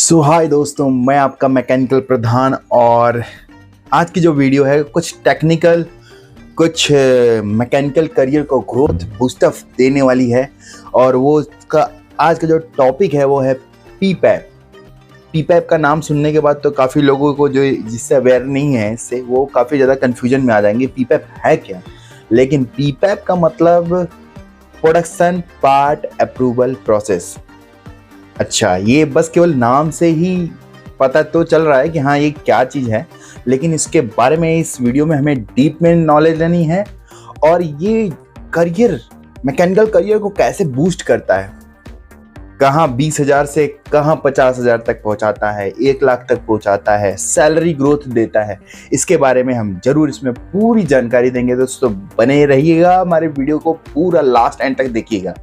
हाय दोस्तों, मैं आपका मैकेनिकल प्रधान। और आज की जो वीडियो है कुछ टेक्निकल, कुछ मैकेनिकल करियर को ग्रोथ बूस्टअप देने वाली है। और वो आज का जो टॉपिक है वो है पीपैप। पीपैप का नाम सुनने के बाद तो काफ़ी लोगों को जो जिससे अवेयर नहीं है इससे वो काफ़ी ज़्यादा कन्फ्यूजन में आ जाएंगे, पीपैप है क्या। लेकिन पीपैप का मतलब प्रोडक्शन पार्ट अप्रूवल प्रोसेस। अच्छा, ये बस केवल नाम से ही पता तो चल रहा है कि हाँ ये क्या चीज़ है, लेकिन इसके बारे में इस वीडियो में हमें डीप में नॉलेज लेनी है। और ये करियर, मैकेनिकल करियर को कैसे बूस्ट करता है, कहाँ 20,000 से कहाँ 50,000 तक पहुँचाता है, 1 लाख तक पहुँचाता है, सैलरी ग्रोथ देता है, इसके बारे में हम जरूर इसमें पूरी जानकारी देंगे। दोस्तों बने रहिएगा, हमारे वीडियो को पूरा लास्ट एंड तक देखिएगा।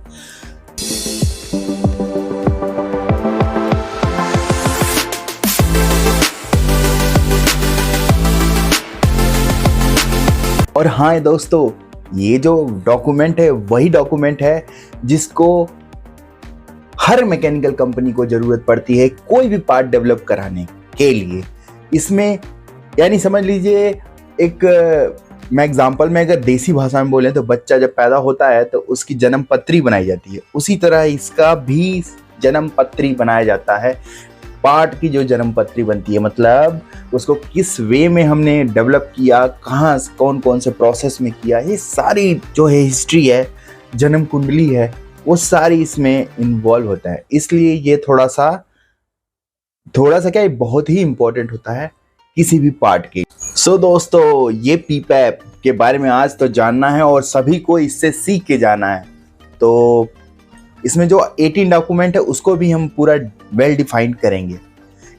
और हाँ दोस्तों, ये जो डॉक्यूमेंट है वही डॉक्यूमेंट है जिसको हर मैकेनिकल कंपनी को ज़रूरत पड़ती है कोई भी पार्ट डेवलप कराने के लिए। इसमें यानी समझ लीजिए, मैं एग्जांपल में अगर देसी भाषा में बोलें तो बच्चा जब पैदा होता है तो उसकी जन्म पत्री बनाई जाती है, उसी तरह इसका भी जन्म पत्री बनाया जाता है। पार्ट की जो जन्म पत्री बनती है, मतलब उसको किस वे में हमने डेवलप किया, कहाँ कौन कौन से प्रोसेस में किया, ये सारी जो है हिस्ट्री है, जन्म कुंडली है, वो सारी इसमें इन्वॉल्व होता है। इसलिए ये थोड़ा सा क्या, ये बहुत ही इम्पोर्टेंट होता है किसी भी पार्ट के। दोस्तों, ये पीपैप के बारे में आज तो जानना है और सभी को इससे सीख के जाना है। तो इसमें जो 18 डॉक्यूमेंट है उसको भी हम पूरा वेल डिफाइंड करेंगे।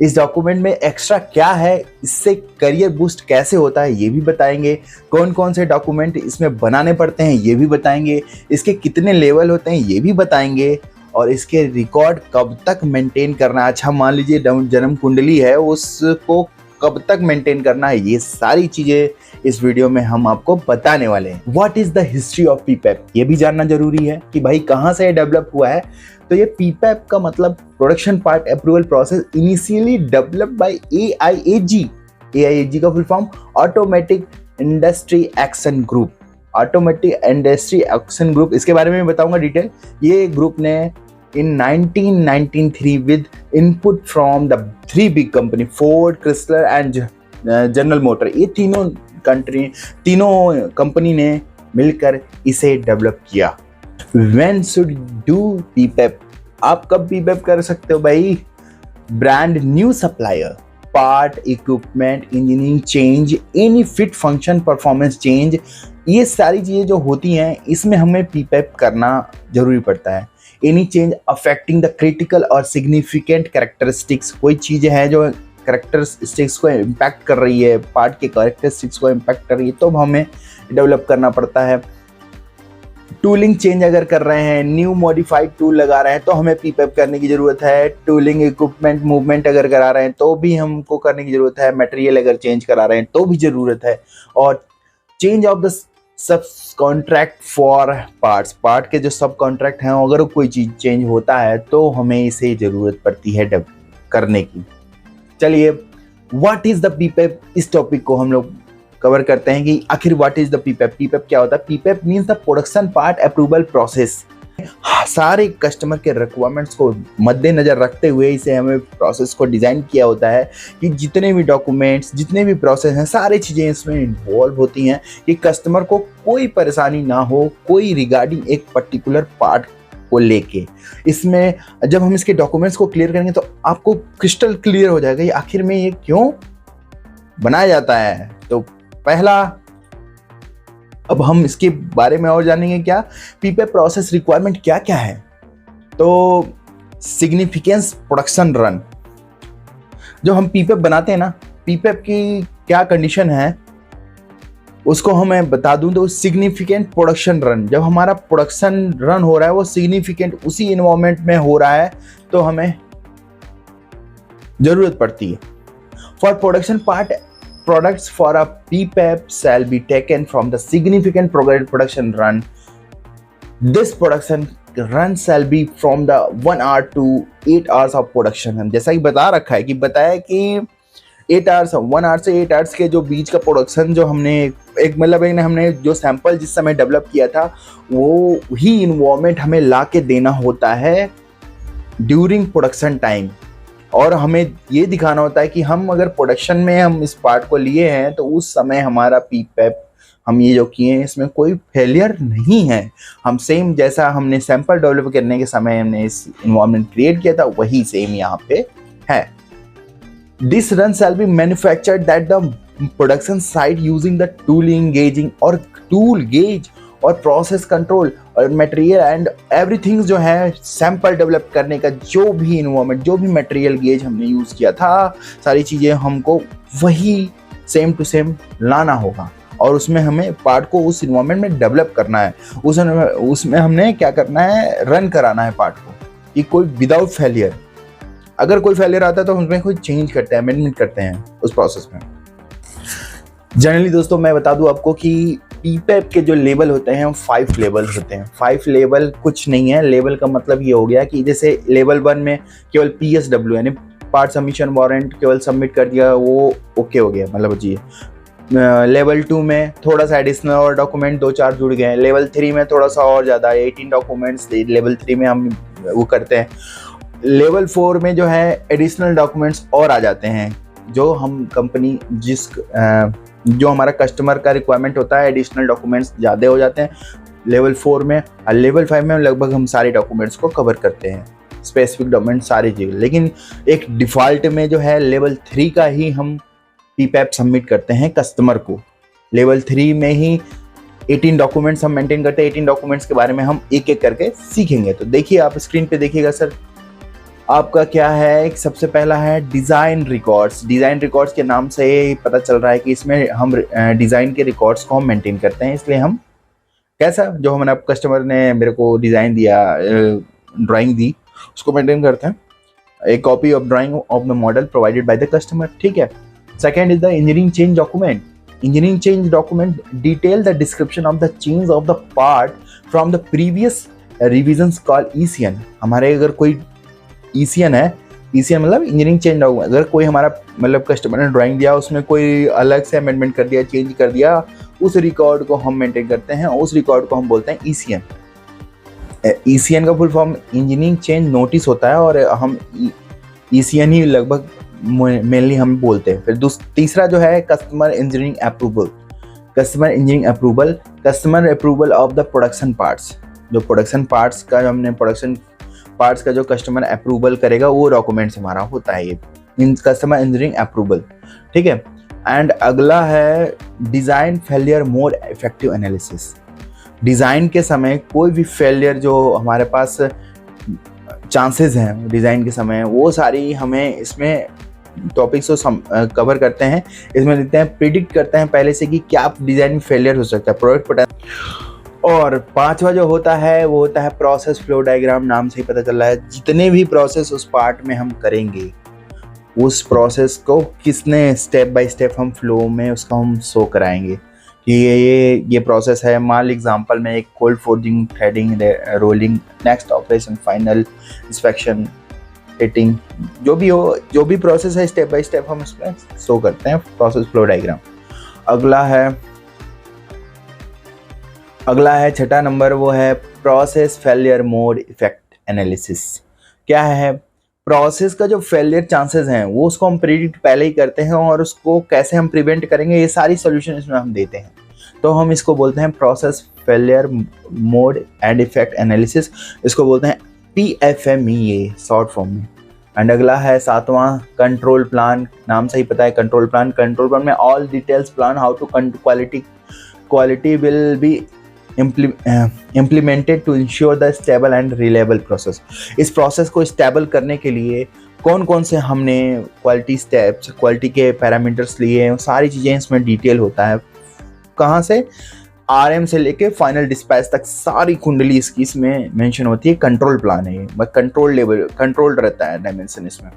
इस डॉक्यूमेंट में एक्स्ट्रा क्या है, इससे करियर बूस्ट कैसे होता है ये भी बताएंगे। कौन कौन से डॉक्यूमेंट इसमें बनाने पड़ते हैं ये भी बताएंगे। इसके कितने लेवल होते हैं ये भी बताएंगे। और इसके रिकॉर्ड कब तक मेंटेन करना है। अच्छा, मान लीजिए जन्म कुंडली है, उसको कब तक मेंटेन करना है, ये सारी चीजें इस वीडियो में हम आपको बताने वाले हैं। What is the history of PPAP, ये भी जानना जरूरी है कि भाई कहाँ से डेवलप हुआ है। तो ये पीपैप का मतलब production part approval process initially developed by AIAG। AIAG का full form automatic industry action group. Automatic industry action group, इसके बारे में बताऊंगा डिटेल। ये ग्रुप ने in 1993 with input from the 3 big company Ford, Chrysler and General Motor, ये तीनों company ने मिलकर इसे डेवलप किया। When should do PPAP, आप कब PPAP कर सकते हो भाई? Brand new supplier, part equipment engineering change, any fit function performance change, ये सारी चीज़ें जो होती हैं इसमें हमें PPAP करना जरूरी पड़ता है। Any change affecting the critical और सिग्निफिकेंट कैरेक्टरिस्टिक्स, कोई चीज़ें हैं जो कैरेक्टरिस्टिक्स को इम्पैक्ट कर रही है, पार्ट के कैरेक्टरिस्टिक्स को इम्पैक्ट कर रही है, तो हमें डेवलप करना पड़ता है। टूलिंग चेंज अगर कर रहे हैं, न्यू मॉडिफाइड टूल लगा रहे हैं तो हमें पीपैप करने की ज़रूरत है। टूलिंग इक्विपमेंट मूवमेंट अगर करा रहे हैं तो भी हमको करने की ज़रूरत है। मटेरियल अगर चेंज करा रहे हैं तो भी ज़रूरत है। और change of the sub contract for parts, part के जो सब कॉन्ट्रैक्ट हैं अगर कोई चीज़ चेंज होता है तो हमें इसे ज़रूरत पड़ती है करने की। चलिए, व्हाट इज़ द पीपैप, इस टॉपिक को हम लोग कवर करते हैं कि आखिर what is the PPAP. PPAP क्या होता है? PPAP means the production part approval process. सारे कस्टमर के रिक्वायरमेंट्स को मद्देनजर रखते हुए इसे हमें प्रोसेस को डिज़ाइन किया होता है कि जितने भी डॉक्यूमेंट्स, जितने भी प्रोसेस हैं, सारी चीज़ें इसमें इन्वॉल्व होती हैं कि कस्टमर को कोई परेशानी ना हो, कोई रिगार्डिंग एक पर्टिकुलर पार्ट को लेके। इसमें जब हम इसके डॉक्यूमेंट्स को क्लियर करेंगे तो आपको क्रिस्टल क्लियर हो जाएगा ये आखिर में ये क्यों बनाया जाता है। तो पहला, अब हम इसके बारे में और जानेंगे क्या पीपैप प्रोसेस रिक्वायरमेंट क्या क्या है। तो सिग्निफिकेंस प्रोडक्शन रन, जो हम पीपैप बनाते हैं ना, पीपैप की क्या कंडीशन है उसको हमें बता दूं तो सिग्निफिकेंट प्रोडक्शन रन, जब हमारा प्रोडक्शन रन हो रहा है वो सिग्निफिकेंट उसी इन्वायरमेंट में हो रहा है तो हमें जरूरत पड़ती है। For production part products for a PPAP shall be taken from the significant production run. This production run shall be from the 1 hour to 8 hours of production. जैसा कि बता रखा है कि बताया कि 8 आवर्स 1 आवर से 8 आवर्स के जो बीच का प्रोडक्शन जो हमने एक मतलब एक हमने जो सैंपल जिस समय डेवलप किया था वो ही इन्वायरमेंट हमें ला के देना होता है ड्यूरिंग प्रोडक्शन टाइम। और हमें ये दिखाना होता है कि हम अगर प्रोडक्शन में हम इस पार्ट को लिए हैं तो उस समय हमारा पीपैप हम ये जो किए हैं इसमें कोई फेलियर नहीं है। हम सेम जैसा हमने सैंपल डेवलप करने के समय हमने इस इन्वायरमेंट क्रिएट किया था वही सेम यहाँ पे है। This run shall be manufactured that the production site using the tooling gauging और टूल गेज और प्रोसेस कंट्रोल और मटेरियल एंड एवरीथिंग जो है सैंपल डेवलप करने का जो भी इन्वायरमेंट जो भी मटेरियल गेज हमने यूज़ किया था सारी चीज़ें हमको वही सेम टू सेम लाना होगा और उसमें हमें पार्ट को उस इन्वायरमेंट में डेवलप करना है। उसमें हमने क्या करना है रन कराना है पार्ट को कि कोई विदाउट फेलियर। अगर कोई फेलियर आता है तो उसमें कोई चेंज करते हैं अमेंडमेंट करते हैं उस प्रोसेस में। जनरली दोस्तों मैं बता दूं आपको कि पीपैप के जो लेवल होते हैं 5 लेवल होते हैं। 5 लेवल कुछ नहीं है, लेवल का मतलब ये हो गया कि जैसे लेवल 1 में केवल PSW यानी पार्ट सबमिशन वारंट केवल सबमिट कर दिया वो ओके हो गया मतलब जी। लेवल 2 में थोड़ा सा एडिशनल और डॉक्यूमेंट 2-4 जुड़ गए। लेवल 3 में थोड़ा सा और ज़्यादा 18 डॉक्यूमेंट्स लेवल 3 में हम वो करते हैं। लेवल 4 में जो है एडिशनल डॉक्यूमेंट्स और आ जाते हैं जो हम कंपनी जो हमारा कस्टमर का रिक्वायरमेंट होता है एडिशनल डॉक्यूमेंट्स ज़्यादा हो जाते हैं लेवल 4 में। और लेवल 5 में लगभग हम सारे डॉक्यूमेंट्स को कवर करते हैं स्पेसिफिक डॉक्यूमेंट सारी चीज़ें। लेकिन एक डिफ़ॉल्ट में जो है लेवल 3 का ही हम पीपैप सबमिट करते हैं कस्टमर को। लेवल 3 में ही 18 डॉक्यूमेंट्स हम मेंटेन करते हैं। 18 डॉक्यूमेंट्स के बारे में हम एक एक करके सीखेंगे। तो देखिए आप स्क्रीन पे देखिएगा सर आपका क्या है। एक सबसे पहला है डिज़ाइन रिकॉर्ड्स। डिज़ाइन रिकॉर्ड्स के नाम से पता चल रहा है कि इसमें हम डिज़ाइन के रिकॉर्ड्स को हम मेंटेन करते हैं। इसलिए हम कैसा जो हमारा कस्टमर ने मेरे को डिज़ाइन दिया ड्राइंग दी उसको मेंटेन करते हैं। ए copy of drying of the model provided by the customer, ठीक है। Second is the engineering change document. Engineering change document detail the description of the change of the part from the previous revisions called ECN। हमारे अगर कोई ECN है, ECN मतलब engineering change document. अगर कोई हमारा मतलब कस्टमर ने ड्राइंग दिया उसमें कोई अलग से अमेंडमेंट कर दिया चेंज कर दिया उस रिकॉर्ड को हम मेंटेन करते हैं। उस रिकॉर्ड को हम बोलते हैं ECN। ECN का full form engineering change notice होता है और हम ECN ही लगभग मेनली हम बोलते हैं। फिर तीसरा जो है customer engineering approval. Customer engineering approval, customer approval of the production parts. जो प्रोडक्शन पार्ट्स का जो हमने प्रोडक्शन पार्ट्स का जो कस्टमर अप्रूवल करेगा वो डॉक्यूमेंट्स हमारा होता है ये कस्टमर इंजीनियरिंग अप्रूवल, ठीक है। एंड अगला है design failure mode effective analysis. Design के समय कोई भी फेलियर जो हमारे पास चांसेस हैं डिज़ाइन के समय वो सारी हमें इसमें टॉपिक्स को कवर करते हैं। इसमें देखते हैं प्रिडिक्ट करते हैं पहले से कि क्या डिज़ाइन में फेलियर हो सकता है प्रोडक्ट पोटेंशियल। और 5वां जो होता है वो होता है प्रोसेस फ्लो डायग्राम। नाम से ही पता चल रहा है जितने भी प्रोसेस उस पार्ट में हम करेंगे उस प्रोसेस को किसने स्टेप बाय स्टेप हम फ्लो में उसका हम शो कराएंगे कि ये प्रोसेस है। मान एग्जांपल में एक cold forging, threading, rolling, next operation, final inspection, hitting, जो भी हो जो भी प्रोसेस है स्टेप बाय स्टेप हम उसमें शो करते हैं प्रोसेस फ्लो डायग्राम। अगला है 6वां नंबर वो है process failure mode effect analysis. क्या है प्रोसेस का जो फेलियर चांसेस हैं वो उसको हम प्रिडिक्ट पहले ही करते हैं और उसको कैसे हम प्रिवेंट करेंगे ये सारी सॉल्यूशन इसमें हम देते हैं। तो हम इसको बोलते हैं process failure mode and effect analysis. इसको बोलते हैं PFMEA शॉर्ट फॉर्म में। एंड अगला है 7वां कंट्रोल प्लान। नाम से ही पता है कंट्रोल प्लान। कंट्रोल प्लान में all details plan how to quality will be implemented to ensure the stable and reliable process। इस प्रोसेस को स्टेबल करने के लिए कौन कौन से हमने क्वालिटी स्टेप्स क्वालिटी के पैरामीटर्स लिए हैं सारी चीज़ें इसमें डिटेल होता है। कहाँ से RM से लेके फाइनल डिस्पैच तक सारी कुंडली इसकी इसमें मेंशन होती है। कंट्रोल प्लान है ये कंट्रोल लेवल कंट्रोल रहता है डायमेंशन इसमें।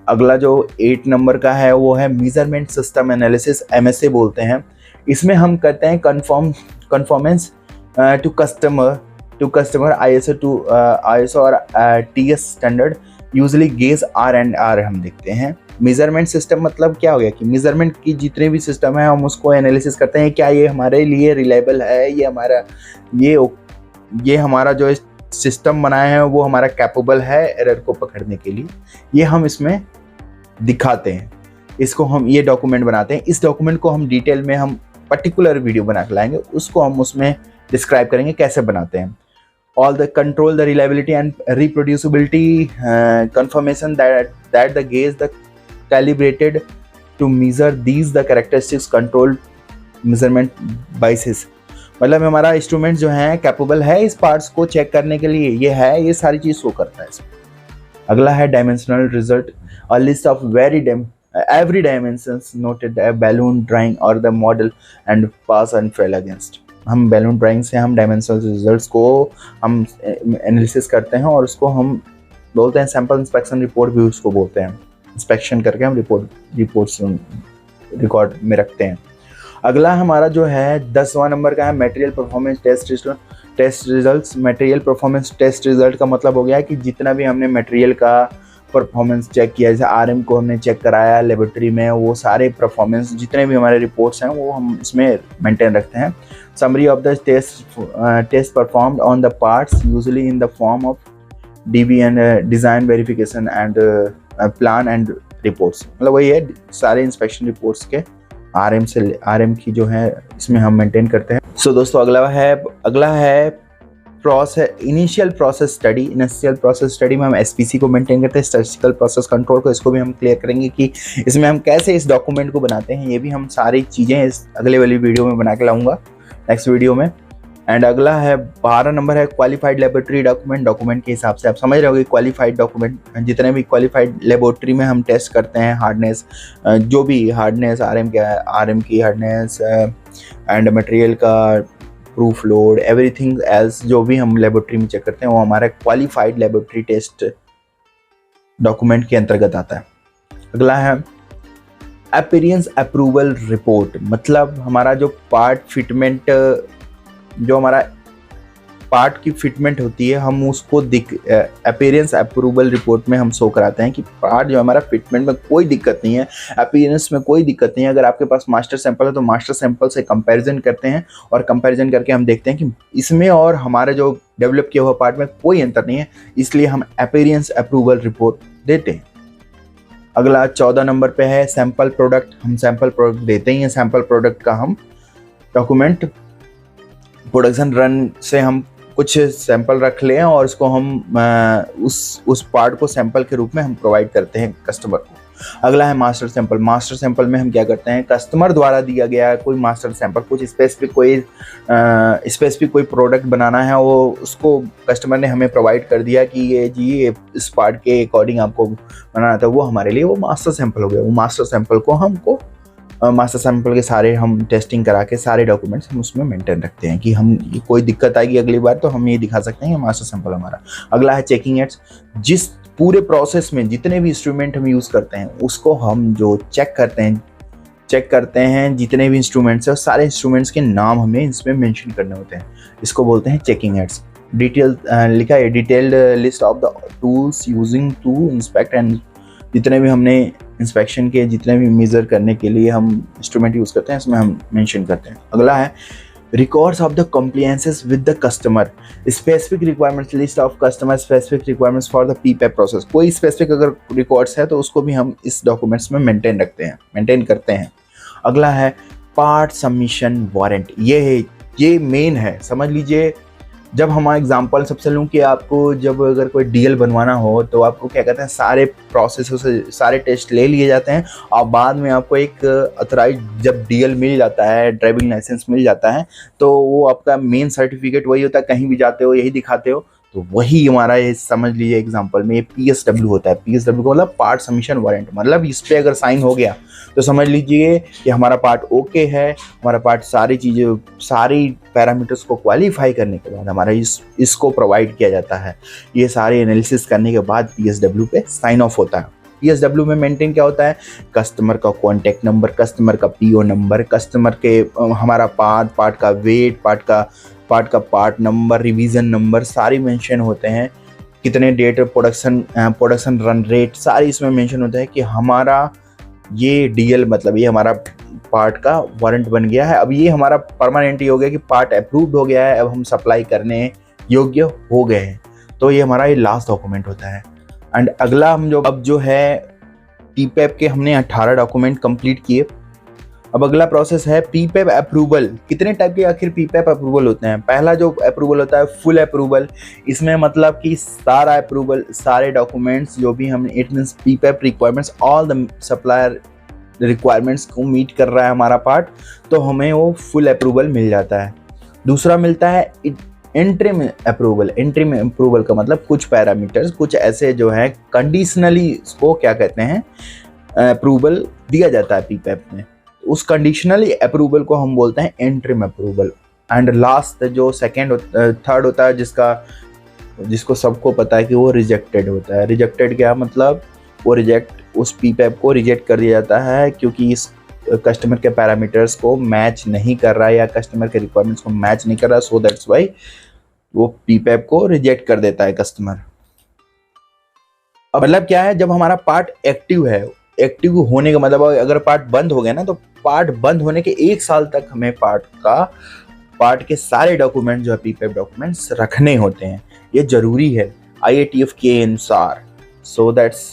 अगला जो 8 नंबर का है वो है मेजरमेंट सिस्टम एनालिसिस, MSA बोलते हैं। इसमें हम करते हैं conformance to customer to customer ISO और TS standard usually gauge R&R हम देखते हैं। मेजरमेंट सिस्टम मतलब क्या हो गया कि मेजरमेंट की जितने भी सिस्टम है हम उसको एनालिसिस करते हैं, क्या ये हमारे लिए रिलायबल है, ये हमारा जो सिस्टम बनाया है वो हमारा कैपेबल है एरर को पकड़ने के लिए, ये हम इसमें दिखाते हैं। इसको हम ये डॉक्यूमेंट बनाते हैं। इस डॉक्यूमेंट को हम डिटेल में हम पर्टिकुलर वीडियो बना के लाएंगे, उसको हम उसमें डिस्क्राइब करेंगे कैसे बनाते हैं। All the control the reliability and reproducibility confirmation that the gauge the calibrated to measure these the characteristics control measurement biases। मतलब हमारा इंस्ट्रूमेंट जो है कैपेबल है इस पार्ट्स को चेक करने के लिए, ये है, ये सारी चीज शो करता है इसमें। अगला है dimensional result, a list of every dimensions noted a balloon drawing or the model and pass and fail against। हम बैलून ड्राइंग से हम डायमेंशनल रिजल्ट्स को हम एनालिसिस करते हैं और उसको हम बोलते हैं सैंपल इंस्पेक्शन रिपोर्ट भी उसको बोलते हैं। इंस्पेक्शन करके हम रिपोर्ट्स रिकॉर्ड में रखते हैं। अगला हमारा जो है 10वां नंबर का है material performance test results. Material performance test result का मतलब हो गया कि जितना भी हमने मटेरियल का परफॉर्मेंस चेक किया, जैसे RM को हमने चेक कराया लेबोरेटरी में, वो सारे परफॉर्मेंस जितने भी हमारे रिपोर्ट्स हैं वो हम इसमें मेंटेन रखते हैं। Summary of the test performed on the parts usually in the form of DB and design verification and plan and reports. मतलब वही है, सारे इंस्पेक्शन रिपोर्ट्स के RM की जो है इसमें हम मेंटेन करते हैं। सो दोस्तों अगला है इनिशियल प्रोसेस स्टडी में हम SPC को मेंटेन करते हैं, स्टैटिस्टिकल प्रोसेस कंट्रोल को। इसको भी हम क्लियर करेंगे कि इसमें हम कैसे इस डॉक्यूमेंट को बनाते हैं, ये भी हम सारी चीज़ें इस अगले वाली वीडियो में बना के लाऊंगा नेक्स्ट वीडियो में। एंड अगला है 12 नंबर है क्वालिफाइड लेबोरेटरी डॉक्यूमेंट के हिसाब से आप समझ रहे होगे क्वालिफाइड डॉक्यूमेंट, जितने भी क्वालिफाइड लेबोरेटरी में हम टेस्ट करते हैं हार्डनेस, जो भी हार्डनेस RM की हार्डनेस एंड मटेरियल का प्रूफ लोड, एवरीथिंग एल्स जो भी हम लेबोरेटरी में चेक करते हैं वो हमारा क्वालिफाइड लेबोरेटरी टेस्ट डॉक्यूमेंट के अंतर्गत आता है। अगला है अपीयरेंस अप्रूवल रिपोर्ट, मतलब हमारा जो हमारा पार्ट की फिटमेंट होती है हम उसको अपीयरेंस अप्रूवल रिपोर्ट में हम शो कराते हैं कि पार्ट जो हमारा फिटमेंट में कोई दिक्कत नहीं है, अपीयरेंस में कोई दिक्कत नहीं है। अगर आपके पास मास्टर सैंपल है तो मास्टर सैंपल से कंपैरिजन करते हैं और कंपैरिजन करके हम देखते हैं कि इसमें और हमारे जो डेवलप किया हुआ पार्ट में कोई अंतर नहीं है, इसलिए हम अपीयरेंस अप्रूवल रिपोर्ट देते हैं। अगला 14 नंबर पे है सैंपल प्रोडक्ट। हम सैंपल प्रोडक्ट देते ही हैं, सैंपल प्रोडक्ट का हम डॉक्यूमेंट प्रोडक्शन रन से हम कुछ सैंपल रख लें और उसको हम उस पार्ट को सैंपल के रूप में हम प्रोवाइड करते हैं कस्टमर को। अगला है मास्टर सैंपल। मास्टर सैंपल में हम क्या करते हैं, कस्टमर द्वारा दिया गया कोई मास्टर सैंपल, कुछ स्पेसिफिक कोई प्रोडक्ट बनाना है, वो उसको कस्टमर ने हमें प्रोवाइड कर दिया कि ये इस पार्ट के अकॉर्डिंग आपको बनाना था, वो हमारे लिए वो मास्टर सैंपल हो गया। वो मास्टर सैंपल को हमको मास्टर सैंपल के सारे हम टेस्टिंग करा के सारे डॉक्यूमेंट्स हम उसमें मेंटेन रखते हैं कि हम कोई दिक्कत आएगी अगली बार तो हम ये दिखा सकते हैं कि मास्टर सैंपल हमारा। अगला है चेकिंग एड्स। जिस पूरे प्रोसेस में जितने भी इंस्ट्रूमेंट हम यूज़ करते हैं उसको हम जो चेक करते हैं जितने भी इंस्ट्रूमेंट्स हैं सारे इंस्ट्रूमेंट्स के नाम हमें इसमें मेंशन करने होते हैं, इसको बोलते हैं चेकिंग एड्स। डिटेल लिखा है detailed list of the tools using to inspect and जितने भी हमने इंस्पेक्शन के जितने भी मेजर करने के लिए हम इंस्ट्रूमेंट यूज़ करते हैं इसमें हम मेंशन करते हैं। अगला है records of the compliances with the customer, specific requirements, list of customer specific requirements for the PPAP process. कोई स्पेसिफिक अगर रिकॉर्ड्स है तो उसको भी हम इस डॉक्यूमेंट्स में मेंटेन करते हैं। अगला है पार्ट सबमिशन वारंट। ये मेन है, समझ लीजिए। जब हमारा एग्जांपल सबसे लूँ कि आपको जब अगर कोई DL बनवाना हो तो आपको क्या कहते हैं सारे प्रोसेसों से सारे टेस्ट ले लिए जाते हैं और बाद में आपको एक अथराइज जब DL मिल जाता है, ड्राइविंग लाइसेंस मिल जाता है, तो वो आपका मेन सर्टिफिकेट वही होता है, कहीं भी जाते हो यही दिखाते हो। तो वही हमारा ये समझ लीजिए एग्जांपल में ये PSW होता है। PSW का मतलब पार्ट सबमिशन वारंट, मतलब इस पर अगर साइन हो गया तो समझ लीजिए कि हमारा पार्ट ओके है, हमारा पार्ट सारी पैरामीटर्स को क्वालिफाई करने के बाद हमारा इसको प्रोवाइड किया जाता है। ये सारे एनालिसिस करने के बाद PSW पे साइन ऑफ होता है। PSW में मेंटेन क्या होता है, कस्टमर का कॉन्टैक्ट नंबर, कस्टमर का PO नंबर, कस्टमर के हमारा पार्ट का weight, part number, revision number सारी मेंशन होते हैं, कितने डेट प्रोडक्शन रन रेट सारी इसमें मेंशन होता है कि हमारा ये DL मतलब ये हमारा पार्ट का वारंट बन गया है, अब ये हमारा परमानेंट ही हो गया कि पार्ट अप्रूव्ड हो गया है, अब हम सप्लाई करने योग्य हो गए हैं। तो ये हमारा ये लास्ट डॉक्यूमेंट होता है। एंड अगला हम जो है PPAP के हमने 18 डॉक्यूमेंट कंप्लीट किए। अब अगला प्रोसेस है PPAP अप्रूवल। कितने टाइप के आखिर PPAP अप्रूवल होते हैं? पहला जो अप्रूवल होता है फुल अप्रूवल, इसमें मतलब कि सारा अप्रूवल, सारे डॉक्यूमेंट्स जो भी हम, it means PPAP requirements, all the supplier requirements को मीट कर रहा है हमारा पार्ट, तो हमें वो फुल अप्रूवल मिल जाता है। दूसरा मिलता है इंटरिम अप्रूवल। इंटरिम अप्रूवल का मतलब कुछ पैरामीटर्स, कुछ ऐसे जो है कंडीशनली इसको क्या कहते हैं, अप्रूवल दिया जाता है PPAP में, उस कंडीशनली अप्रूवल को हम बोलते हैं इंटरिम अप्रूवल। एंड लास्ट जो थर्ड होता है जिसको सबको पता है कि वो रिजेक्टेड होता है। रिजेक्टेड क्या मतलब, वो उस PPAP को रिजेक्ट कर दिया जाता है क्योंकि इस कस्टमर के पैरामीटर्स को मैच नहीं कर रहा है या कस्टमर के रिक्वायरमेंट्स को मैच नहीं कर रहा है, सो दैट्स वाई वो PPAP को रिजेक्ट कर देता है कस्टमर। अब मतलब क्या है, जब हमारा पार्ट एक्टिव है, एक्टिव होने का मतलब अगर पार्ट बंद हो गया ना, तो पार्ट बंद होने के 1 साल तक हमें पार्ट के सारे डॉक्यूमेंट जो है PPAP डॉक्यूमेंट्स रखने होते हैं। ये जरूरी है IATF के अनुसार। सो दैट्स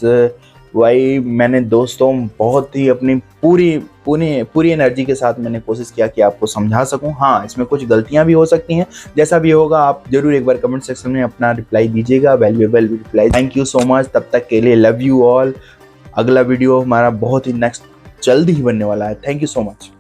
वाई मैंने दोस्तों बहुत ही अपनी पूरी एनर्जी के साथ मैंने कोशिश किया कि आपको समझा सकूं। हाँ, इसमें कुछ गलतियां भी हो सकती हैं, जैसा भी होगा आप जरूर एक बार कमेंट सेक्शन में अपना रिप्लाई दीजिएगा, valuable reply. Thank you so much, तब तक के लिए लव यू ऑल। अगला वीडियो हमारा बहुत ही नेक्स्ट जल्दी ही बनने वाला है। Thank you so much.